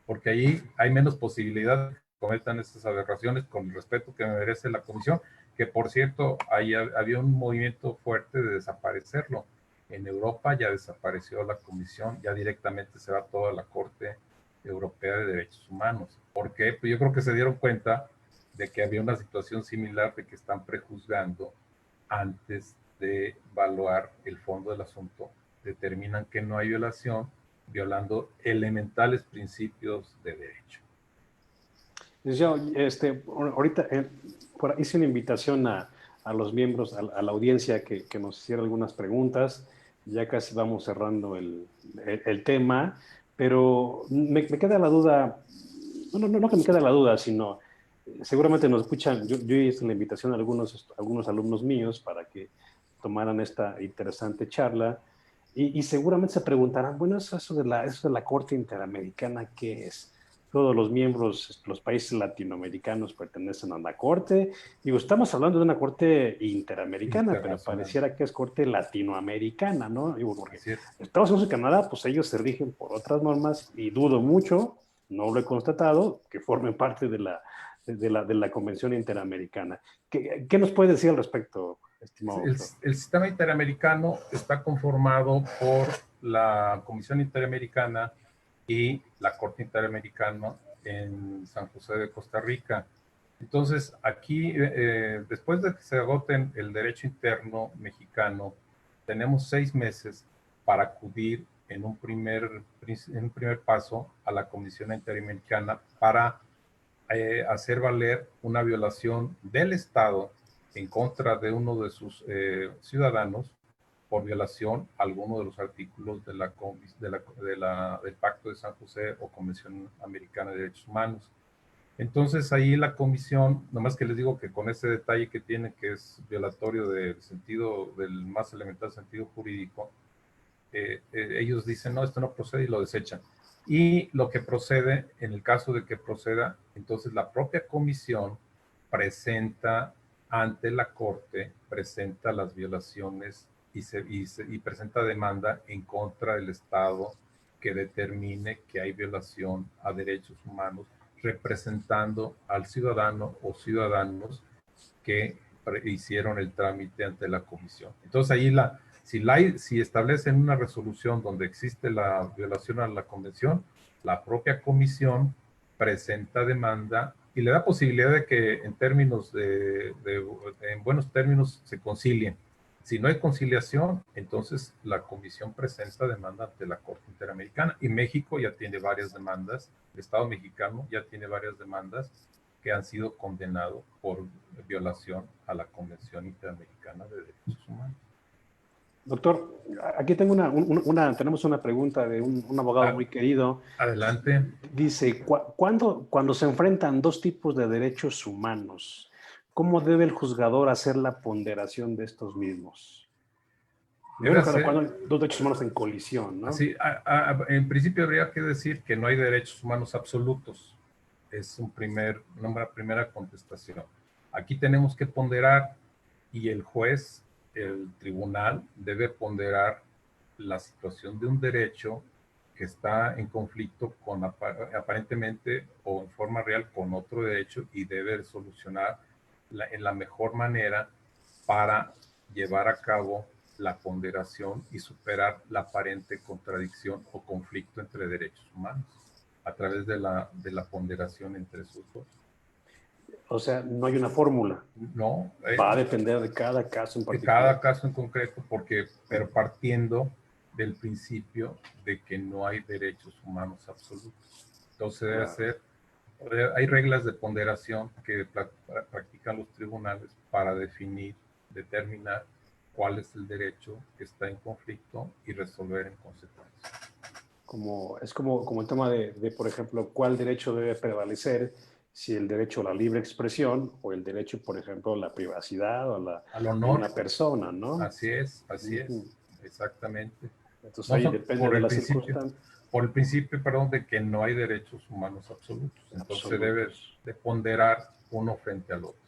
B: porque ahí hay menos posibilidad de que cometan estas aberraciones con el respeto que merece la comisión, que por cierto, ahí había un movimiento fuerte de desaparecerlo. En Europa ya desapareció la comisión, ya directamente se va toda la Corte Europea de Derechos Humanos. ¿Por qué? Pues yo creo que se dieron cuenta de que había una situación similar de que están prejuzgando antes de evaluar el fondo del asunto, determinan que no hay violación, violando elementales principios de derecho.
A: Yo, ahorita hice una invitación a los miembros, a la audiencia que nos hiciera algunas preguntas. Ya casi vamos cerrando el tema, pero me queda la duda, no que me queda la duda, sino seguramente nos escuchan. Yo hice la invitación a algunos alumnos míos para que tomaran esta interesante charla y seguramente se preguntarán, bueno, eso de la Corte Interamericana, ¿qué es? Todos los miembros, los países latinoamericanos pertenecen a la Corte. Digo, estamos hablando de una Corte interamericana, pero pareciera que es Corte latinoamericana, ¿no? Digo, porque Estados Unidos y Canadá, pues ellos se rigen por otras normas y dudo mucho, no lo he constatado, que formen parte de la Convención Interamericana. ¿Qué nos puede decir al respecto, estimado doctor?
B: El sistema interamericano está conformado por la Comisión Interamericana y la Corte Interamericana en San José de Costa Rica. Entonces, aquí, después de que se agoten el derecho interno mexicano, tenemos 6 meses para acudir en un primer paso a la Comisión Interamericana para hacer valer una violación del Estado en contra de uno de sus ciudadanos por violación a alguno de los artículos del Pacto de San José o Convención Americana de Derechos Humanos. Entonces ahí la comisión, nomás que les digo que con ese detalle que tiene, que es violatorio del más elemental sentido jurídico, ellos dicen, no, esto no procede y lo desechan. Y lo que procede, en el caso de que proceda, entonces la propia comisión presenta ante la Corte, presenta las violaciones y presenta demanda en contra del Estado que determine que hay violación a derechos humanos, representando al ciudadano o ciudadanos que hicieron el trámite ante la comisión. Entonces ahí si establecen una resolución donde existe la violación a la convención, la propia comisión presenta demanda y le da posibilidad de que en términos en buenos términos se concilien. Si no hay conciliación, entonces la comisión presenta demanda ante la Corte Interamericana y México ya tiene varias demandas, el Estado mexicano ya tiene varias demandas que han sido condenados por violación a la Convención Interamericana de Derechos Humanos.
A: Doctor, aquí tengo tenemos una pregunta de un abogado muy querido.
B: Adelante.
A: Dice, cuando se enfrentan dos tipos de derechos humanos, ¿cómo debe el juzgador hacer la ponderación de estos mismos? Cuando hay dos derechos humanos en colisión, ¿no?
B: Así, en principio habría que decir que no hay derechos humanos absolutos. Es una primera contestación. Aquí tenemos que ponderar y el juez, el tribunal, debe ponderar la situación de un derecho que está en conflicto con aparentemente o en forma real con otro derecho y debe solucionar en la mejor manera para llevar a cabo la ponderación y superar la aparente contradicción o conflicto entre derechos humanos a través de la ponderación entre esos dos.
A: O sea, no hay una fórmula.
B: No.
A: Va a depender de cada caso en particular.
B: De cada caso en concreto, pero partiendo del principio de que no hay derechos humanos absolutos. Entonces hay reglas de ponderación que practican los tribunales para determinar cuál es el derecho que está en conflicto y resolver en consecuencia.
A: Es como el tema de, por ejemplo, cuál derecho debe prevalecer, si el derecho a la libre expresión o el derecho, por ejemplo, a la privacidad o al honor de una persona, ¿no?
B: Así es, exactamente.
A: Entonces ahí depende de las circunstancias.
B: Por el principio, de que no hay derechos humanos absolutos. Entonces se debe de ponderar uno frente al otro.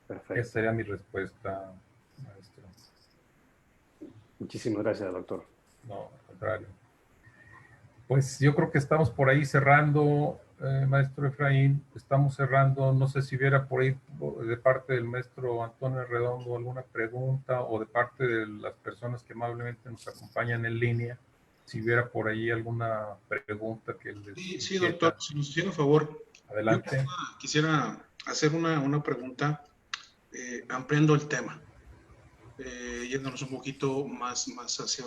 A: Perfecto.
B: Esa sería mi respuesta, maestro.
A: Muchísimas gracias, doctor.
B: No, al contrario. Pues yo creo que estamos por ahí cerrando, maestro Efraín. Estamos cerrando. No sé si hubiera por ahí de parte del maestro Antonio Redondo alguna pregunta o de parte de las personas que amablemente nos acompañan en línea. Si hubiera por ahí alguna pregunta que les...
C: Sí, doctor, si nos hiciera un favor.
B: Adelante.
C: Yo quisiera hacer una pregunta ampliando el tema. yéndonos un poquito más hacia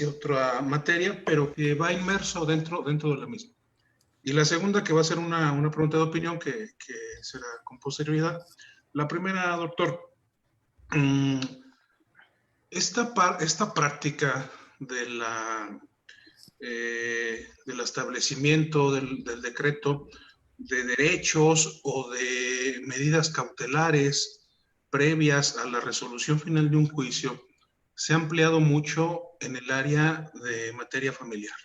C: otra materia, pero que va inmerso dentro de la misma. Y la segunda, que va a ser una pregunta de opinión que será con posterioridad. La primera, doctor, esta práctica del establecimiento del decreto de derechos o de medidas cautelares previas a la resolución final de un juicio se ha ampliado mucho en el área de materia familiar.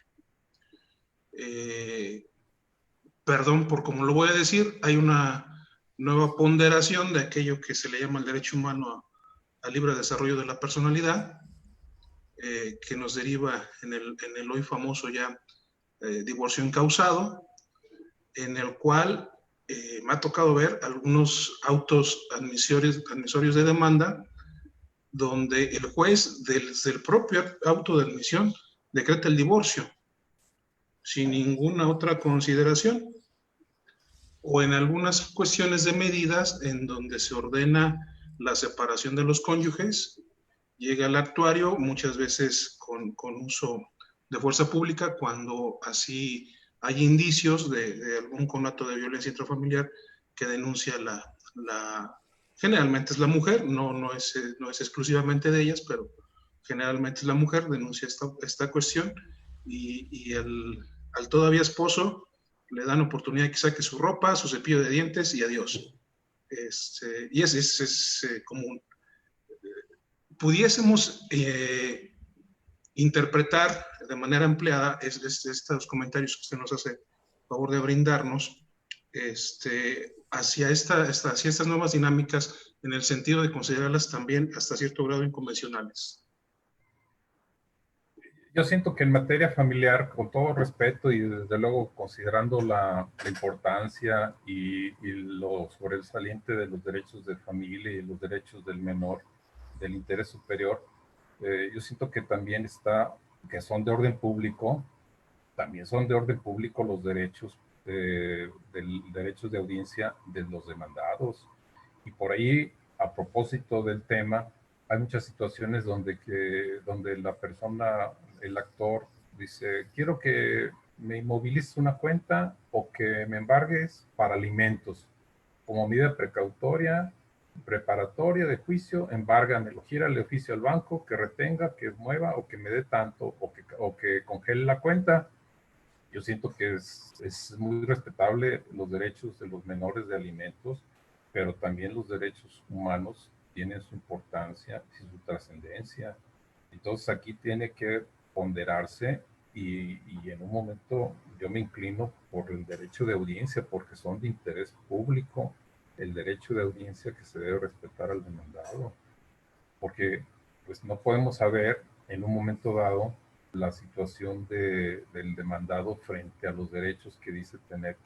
C: Perdón por cómo lo voy a decir, hay una nueva ponderación de aquello que se le llama el derecho humano al libre desarrollo de la personalidad, que nos deriva en el hoy famoso ya divorcio encausado, en el cual me ha tocado ver algunos autos admisorios de demanda, donde el juez, desde el propio auto de admisión, decreta el divorcio, sin ninguna otra consideración, o en algunas cuestiones de medidas en donde se ordena la separación de los cónyuges, llega el actuario, muchas veces con uso de fuerza pública, cuando así hay indicios de algún conato de violencia intrafamiliar que denuncia generalmente es la mujer, no es exclusivamente de ellas, pero generalmente es la mujer, denuncia esta cuestión, y al todavía esposo le dan oportunidad de que saque su ropa, su cepillo de dientes y adiós. Y es común. Pudiésemos interpretar de manera ampliada estos comentarios que usted nos hace favor de brindarnos hacia estas nuevas dinámicas, en el sentido de considerarlas también hasta cierto grado inconvencionales.
B: Yo siento que en materia familiar, con todo respeto y desde luego considerando la importancia y lo sobresaliente de los derechos de familia y los derechos del menor, del interés superior, yo siento que también que son de orden público, también son de orden público los derechos, derechos de audiencia de los demandados. Y por ahí, a propósito del tema, hay muchas situaciones donde la persona, el actor, dice, quiero que me inmovilices una cuenta o que me embargues para alimentos. Como medida precautoria, preparatoria de juicio, embárgamelo, gírale oficio al banco, que retenga, que mueva o que me dé tanto o que congele la cuenta. Yo siento que es muy respetable los derechos de los menores de alimentos, pero también los derechos humanos tienen su importancia y su trascendencia. Entonces aquí tiene que ponderarse y en un momento yo me inclino por el derecho de audiencia porque son de interés público, el derecho de audiencia que se debe respetar al demandado, porque pues no podemos saber en un momento dado la situación del demandado frente a los derechos que dice tener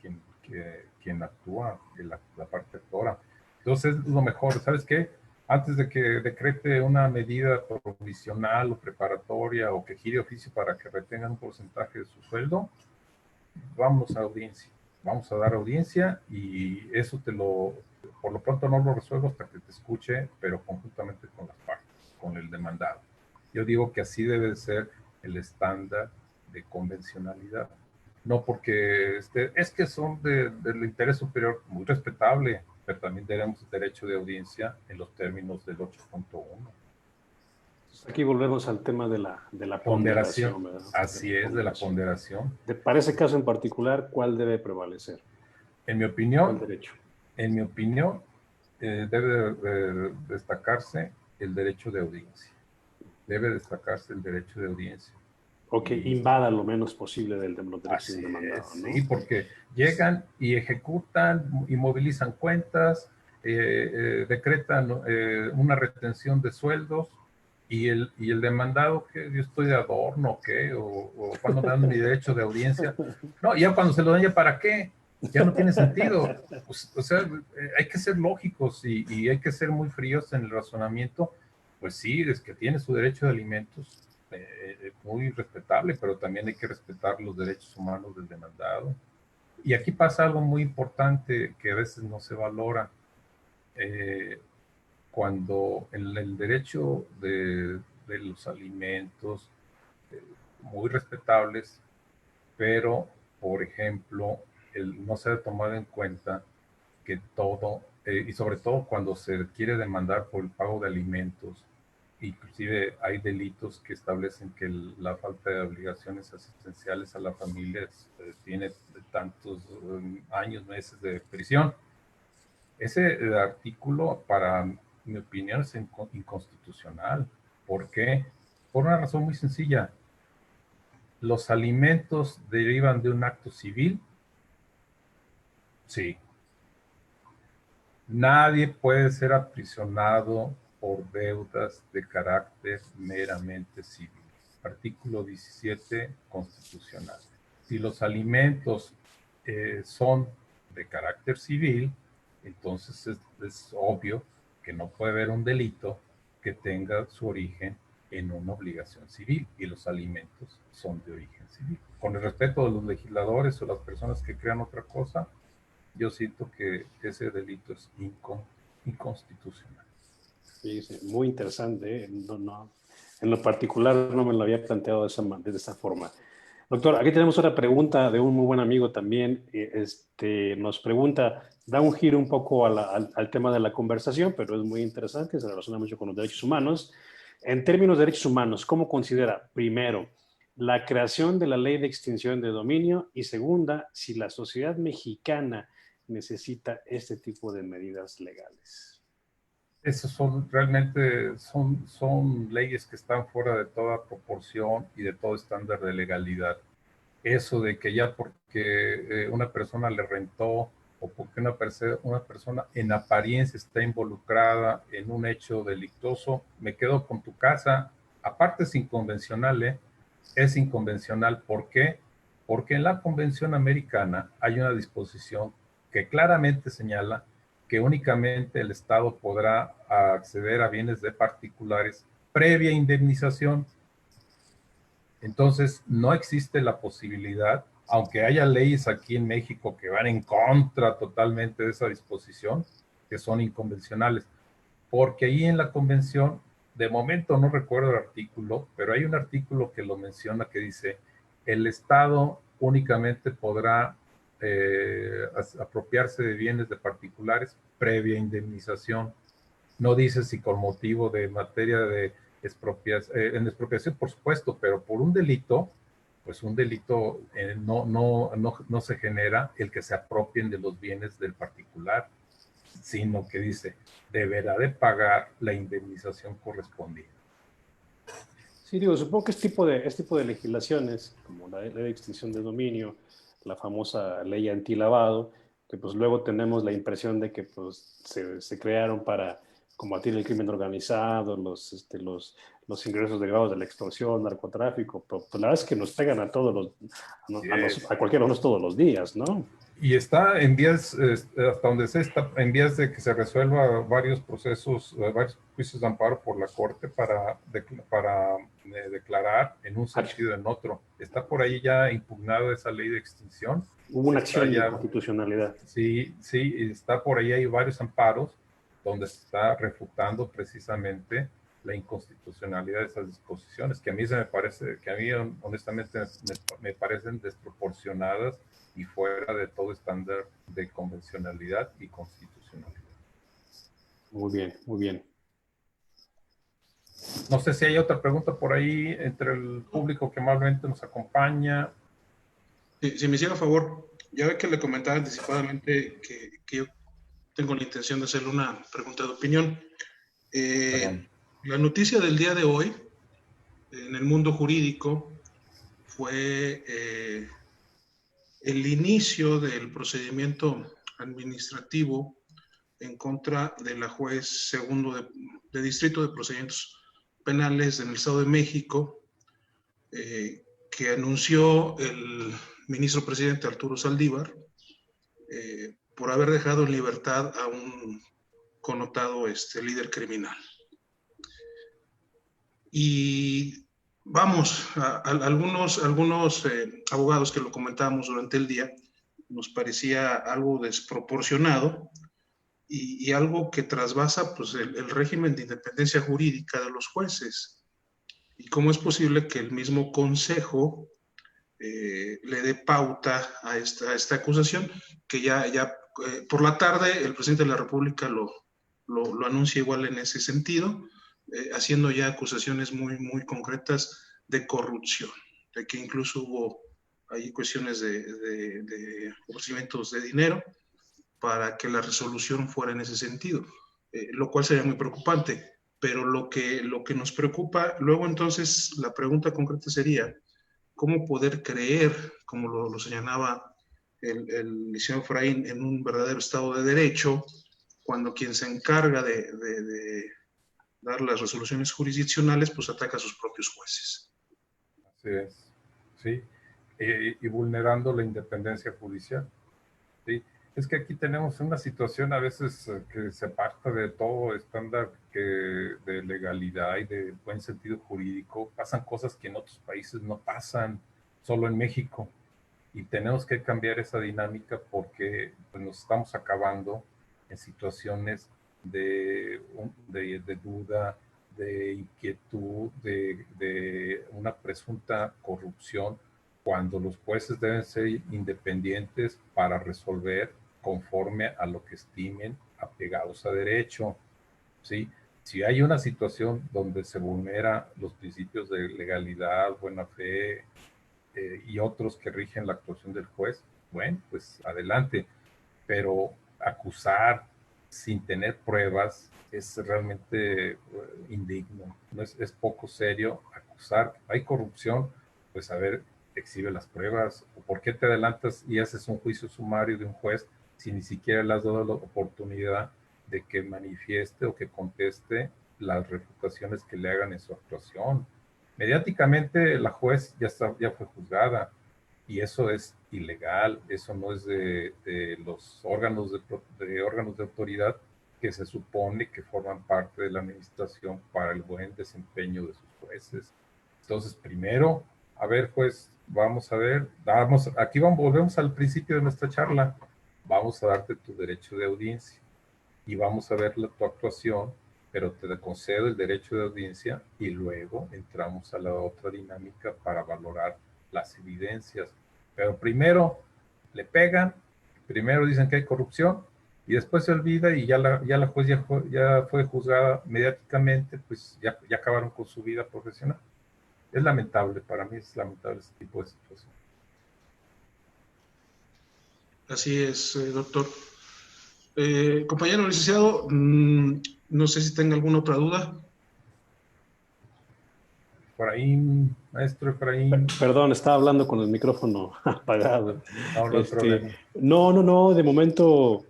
B: quien actúa, la parte actora. Entonces, lo mejor, ¿sabes qué? Antes de que decrete una medida provisional o preparatoria o que gire oficio para que retengan un porcentaje de su sueldo, vamos a audiencia. Vamos a dar audiencia y eso por lo pronto no lo resuelvo hasta que te escuche, pero conjuntamente con las partes, con el demandado. Yo digo que así debe ser el estándar de convencionalidad. No porque es que son del interés superior, muy respetable, pero también tenemos derecho de audiencia en los términos del 8.1.
A: Aquí volvemos al tema de la ponderación, ¿verdad?
B: Así es, de la ponderación.
A: Para ese caso en particular, ¿cuál debe prevalecer?
B: En mi opinión,
A: ¿Cuál derecho?
B: En mi opinión, debe destacarse el derecho de audiencia. Debe destacarse el derecho de audiencia.
A: O que invada lo menos posible los derechos del demandado, ¿no?
B: Sí, porque llegan y ejecutan, inmovilizan cuentas, decretan una retención de sueldos y el demandado, que yo estoy de adorno, ¿qué? O cuando me dan mi derecho de audiencia. No, ya cuando se lo dan, ¿ya para qué? Ya no tiene sentido. Pues, o sea, hay que ser lógicos y hay que ser muy fríos en el razonamiento. Pues sí, es que tiene su derecho de alimentos, muy respetable, pero también hay que respetar los derechos humanos del demandado. Y aquí pasa algo muy importante que a veces no se valora. cuando en el derecho de los alimentos, muy respetables, pero, por ejemplo, no se ha tomado en cuenta que todo, y sobre todo cuando se quiere demandar por el pago de alimentos, inclusive hay delitos que establecen que la falta de obligaciones asistenciales a la familia tiene tantos años, meses de prisión. Ese artículo, para mi opinión, es inconstitucional. ¿Por qué? Por una razón muy sencilla. ¿Los alimentos derivan de un acto civil? Sí. Nadie puede ser aprisionado por deudas de carácter meramente civil. Artículo 17 constitucional. Si los alimentos son de carácter civil, entonces es obvio que no puede haber un delito que tenga su origen en una obligación civil, y los alimentos son de origen civil. Con el respeto de los legisladores o las personas que crean otra cosa, yo siento que ese delito es inconstitucional.
A: Sí, sí, muy interesante, ¿eh? En lo particular no me lo había planteado de esa forma. Doctor, aquí tenemos otra pregunta de un muy buen amigo también. Nos pregunta, da un giro un poco al tema de la conversación, pero es muy interesante, se relaciona mucho con los derechos humanos. En términos de derechos humanos, ¿cómo considera, primero, la creación de la ley de extinción de dominio? Y segunda, si la sociedad mexicana necesita este tipo de medidas legales.
B: Esas son leyes que están fuera de toda proporción y de todo estándar de legalidad. Eso de que ya porque una persona le rentó o porque una persona en apariencia está involucrada en un hecho delictuoso, me quedo con tu casa. Aparte es inconvencional, ¿eh? Es inconvencional. ¿Por qué? Porque en la Convención Americana hay una disposición que claramente señala que únicamente el Estado podrá acceder a bienes de particulares previa indemnización. Entonces, no existe la posibilidad, aunque haya leyes aquí en México que van en contra totalmente de esa disposición, que son inconvencionales, porque ahí en la convención, de momento no recuerdo el artículo, pero hay un artículo que lo menciona que dice, el Estado únicamente podrá apropiarse de bienes de particulares previa indemnización. No dice si con motivo de materia de en expropiación, por supuesto, pero por un delito, pues un delito no se genera el que se apropien de los bienes del particular, sino que dice, deberá de pagar la indemnización correspondiente.
A: Sí, supongo que este tipo de legislaciones, como la ley de extinción de dominio, la famosa ley antilavado, que pues luego tenemos la impresión de que pues se crearon para combatir el crimen organizado, los ingresos derivados de la extorsión, narcotráfico, pero pues, la verdad es que nos pegan a todos a cualquiera de nosotros todos los días, ¿no?
B: Y está en vías, hasta donde está en vías de que se resuelva varios procesos, varios juicios de amparo por la Corte para declarar en un sentido o en otro. Está por ahí ya impugnada esa ley de extinción.
A: Hubo una acción de constitucionalidad.
B: Sí, está por ahí, hay varios amparos donde se está refutando precisamente la inconstitucionalidad de esas disposiciones, que a mí honestamente me parecen desproporcionadas y fuera de todo estándar de convencionalidad y constitucionalidad.
A: Muy bien, muy bien.
B: No sé si hay otra pregunta por ahí entre el público que amablemente nos acompaña.
C: Si me hiciera favor, ya ve que le comentaba anticipadamente que yo tengo la intención de hacerle una pregunta de opinión. La noticia del día de hoy en el mundo jurídico fue el inicio del procedimiento administrativo en contra de la juez segundo de Distrito de Procedimientos Penales en el Estado de México, que anunció el ministro presidente Arturo Saldívar por haber dejado en libertad a un connotado líder criminal. Y vamos, a algunos abogados que lo comentábamos durante el día, nos parecía algo desproporcionado y algo que trasvasa pues, el régimen de independencia jurídica de los jueces. ¿Y cómo es posible que el mismo Consejo le dé pauta a esta acusación? Que ya por la tarde el presidente de la República lo anuncia igual en ese sentido, haciendo ya acusaciones muy concretas de corrupción, de que incluso hubo ahí cuestiones de ofrecimientos de dinero para que la resolución fuera en ese sentido, lo cual sería muy preocupante. Pero lo que nos preocupa, luego entonces la pregunta concreta sería, ¿cómo poder creer, como lo señalaba el licenciado Efraín, en un verdadero Estado de Derecho, cuando quien se encarga de dar las resoluciones jurisdiccionales, pues ataca a sus propios jueces?
B: Así es, sí, y vulnerando la independencia judicial, ¿sí? Es que aquí tenemos una situación a veces que se aparta de todo estándar de legalidad y de buen sentido jurídico. Pasan cosas que en otros países no pasan, solo en México. Y tenemos que cambiar esa dinámica porque pues, nos estamos acabando en situaciones de duda, de inquietud, de una presunta corrupción, cuando los jueces deben ser independientes para resolver conforme a lo que estimen apegados a derecho, ¿sí? Si hay una situación donde se vulnera los principios de legalidad, buena fe, y otros que rigen la actuación del juez, bueno, pues adelante. Pero acusar sin tener pruebas es realmente indigno, no es poco serio acusar. Hay corrupción, pues a ver, exhibe las pruebas, o por qué te adelantas y haces un juicio sumario de un juez si ni siquiera le has dado la oportunidad de que manifieste o que conteste las refutaciones que le hagan en su actuación. Mediáticamente la juez ya fue juzgada y eso es ilegal, eso no es de los órganos órganos de autoridad que se supone que forman parte de la administración para el buen desempeño de sus jueces. Entonces, primero, a ver, juez, vamos a ver, volvemos al principio de nuestra charla, vamos a darte tu derecho de audiencia y vamos a ver tu actuación, pero te concedo el derecho de audiencia y luego entramos a la otra dinámica para valorar las evidencias. Pero primero le pegan, primero dicen que hay corrupción y después se olvida y ya la juez ya fue juzgada mediáticamente, pues ya acabaron con su vida profesional. Es lamentable, para mí es lamentable este tipo de situación.
C: Así es, doctor. Compañero licenciado, no sé si tenga alguna otra duda.
B: Efraín, maestro Efraín.
A: Perdón, estaba hablando con el micrófono apagado.
B: No hay problema.
A: No, de momento,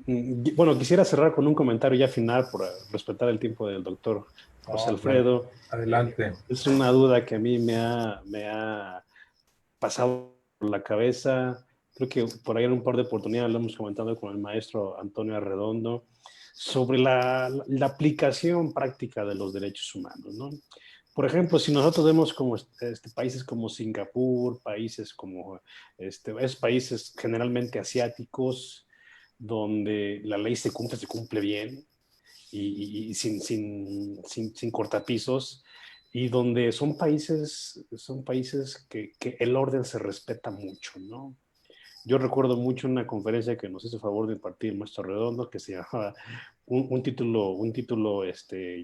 A: bueno, quisiera cerrar con un comentario ya final por respetar el tiempo del doctor José Alfredo.
B: Bueno, adelante.
A: Es una duda que a mí me ha pasado por la cabeza. Creo que por ahí en un par de oportunidades lo hemos comentado con el maestro Antonio Arredondo sobre la aplicación práctica de los derechos humanos, ¿no? Por ejemplo, si nosotros vemos como países como Singapur, países como esos países generalmente asiáticos, donde la ley se cumple bien y sin cortapisos, y donde son países que el orden se respeta mucho, ¿no? Yo recuerdo mucho una conferencia que nos hizo favor de impartir el maestro Redondo, que se llamaba un título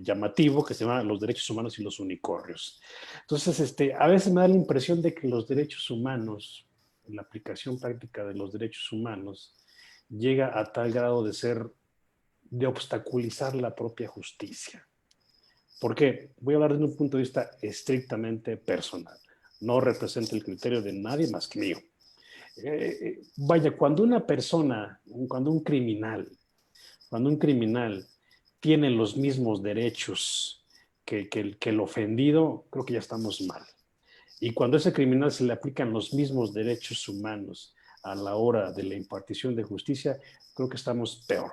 A: llamativo, que se llama Los derechos humanos y los unicornios. Entonces, a veces me da la impresión de que los derechos humanos, la aplicación práctica de los derechos humanos, llega a tal grado de obstaculizar la propia justicia. ¿Por qué? Voy a hablar desde un punto de vista estrictamente personal. No representa el criterio de nadie más que mío. Vaya, cuando un criminal tiene los mismos derechos que el ofendido, creo que ya estamos mal. Y cuando a ese criminal se le aplican los mismos derechos humanos a la hora de la impartición de justicia, creo que estamos peor.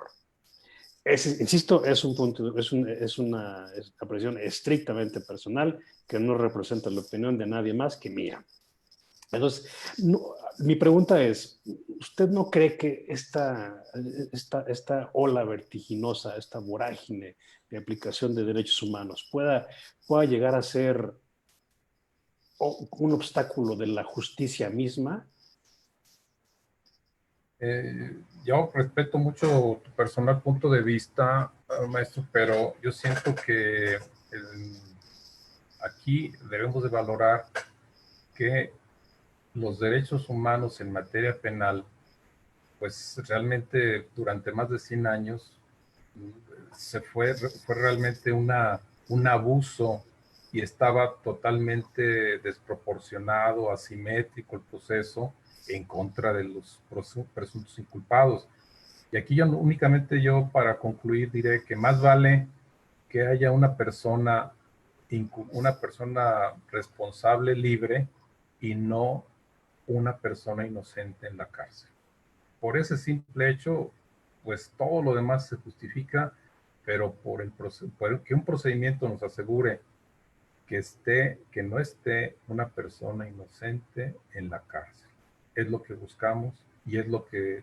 A: Insisto, es una apreciación estrictamente personal que no representa la opinión de nadie más que mía. Entonces, mi pregunta es, ¿usted no cree que esta ola vertiginosa, esta vorágine de aplicación de derechos humanos pueda llegar a ser un obstáculo de la justicia misma?
B: Yo respeto mucho tu personal punto de vista, maestro, pero yo siento que aquí debemos de valorar que los derechos humanos en materia penal, pues realmente durante más de 100 años fue realmente un abuso y estaba totalmente desproporcionado, asimétrico el proceso en contra de los presuntos inculpados. Y aquí únicamente yo para concluir diré que más vale que haya una persona responsable, libre, y no una persona inocente en la cárcel. Por ese simple hecho, pues todo lo demás se justifica, pero por que un procedimiento nos asegure que no esté una persona inocente en la cárcel. Es lo que buscamos y es lo que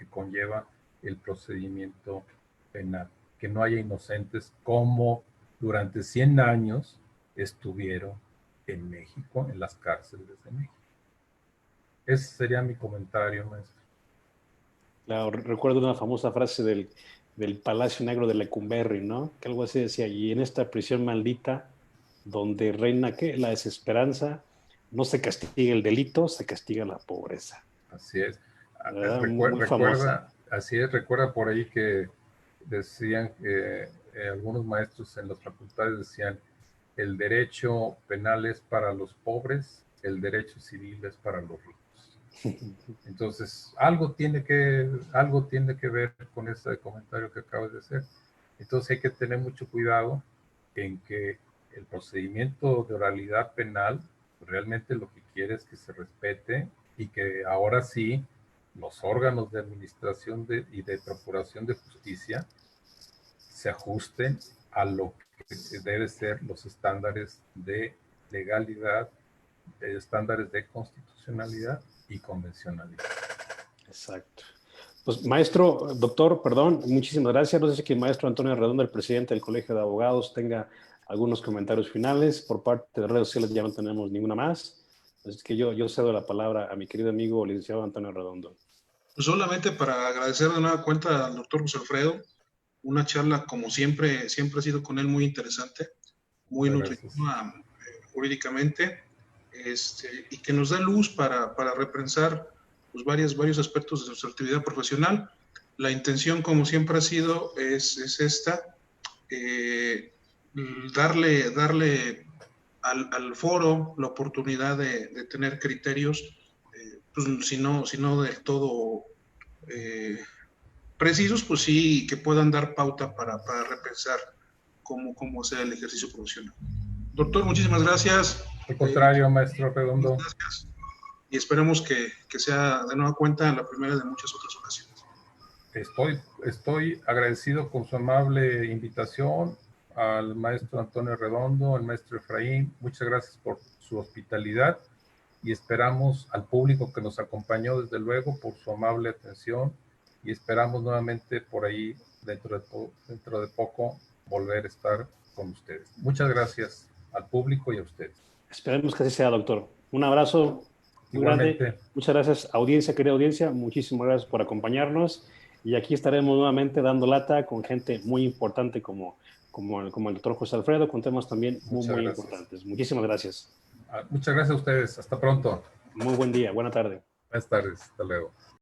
B: conlleva el procedimiento penal, que no haya inocentes como durante 100 años estuvieron en México, en las cárceles de México. Ese sería mi comentario, maestro.
A: Claro, recuerdo una famosa frase del Palacio Negro de Lecumberri, ¿no? Que algo así decía, y en esta prisión maldita, donde reina ¿qué? La desesperanza, no se castiga el delito, se castiga la pobreza.
B: Así es.
A: Muy famosa.
B: Así es, recuerda por ahí que decían que algunos maestros en las facultades decían, el derecho penal es para los pobres, el derecho civil es para los ricos. Entonces, algo tiene que ver con ese comentario que acabas de hacer. Entonces hay que tener mucho cuidado en que el procedimiento de oralidad penal realmente lo que quiere es que se respete y que ahora sí los órganos de administración y de procuración de justicia se ajusten a lo que debe ser los estándares de legalidad, estándares de constitucionalidad y convencionalidad.
A: Exacto. Pues maestro, doctor, perdón, muchísimas gracias. No sé si el maestro Antonio Redondo, el presidente del Colegio de Abogados, tenga algunos comentarios finales. Por parte de redes sociales ya no tenemos ninguna más. Así que yo cedo la palabra a mi querido amigo licenciado Antonio Redondo.
C: Pues solamente para agradecer de nueva cuenta al doctor José Alfredo, una charla como siempre ha sido con él muy interesante, muy nutritiva jurídicamente, y que nos da luz para repensar pues, varios aspectos de nuestra actividad profesional. La intención, como siempre ha sido, es esta, darle al foro la oportunidad de tener criterios, pues, si no del todo precisos, pues sí, que puedan dar pauta para repensar cómo sea el ejercicio profesional. Doctor, muchísimas gracias.
B: Al contrario, maestro Redondo.
C: Gracias. Y esperemos que sea de nueva cuenta la primera de muchas otras ocasiones.
B: Estoy agradecido con su amable invitación al maestro Antonio Redondo, al maestro Efraín. Muchas gracias por su hospitalidad y esperamos al público que nos acompañó, desde luego, por su amable atención, y esperamos nuevamente por ahí, dentro de poco, volver a estar con ustedes. Muchas gracias al público y a ustedes.
A: Esperemos que así sea, doctor. Un abrazo muy grande. Muchas gracias, audiencia, querida audiencia. Muchísimas gracias por acompañarnos. Y aquí estaremos nuevamente dando lata con gente muy importante como el doctor José Alfredo, con temas también muy importantes. Muchísimas gracias.
B: Muchas gracias a ustedes. Hasta pronto.
A: Muy buen día. Buena tarde.
B: Buenas tardes. Hasta luego.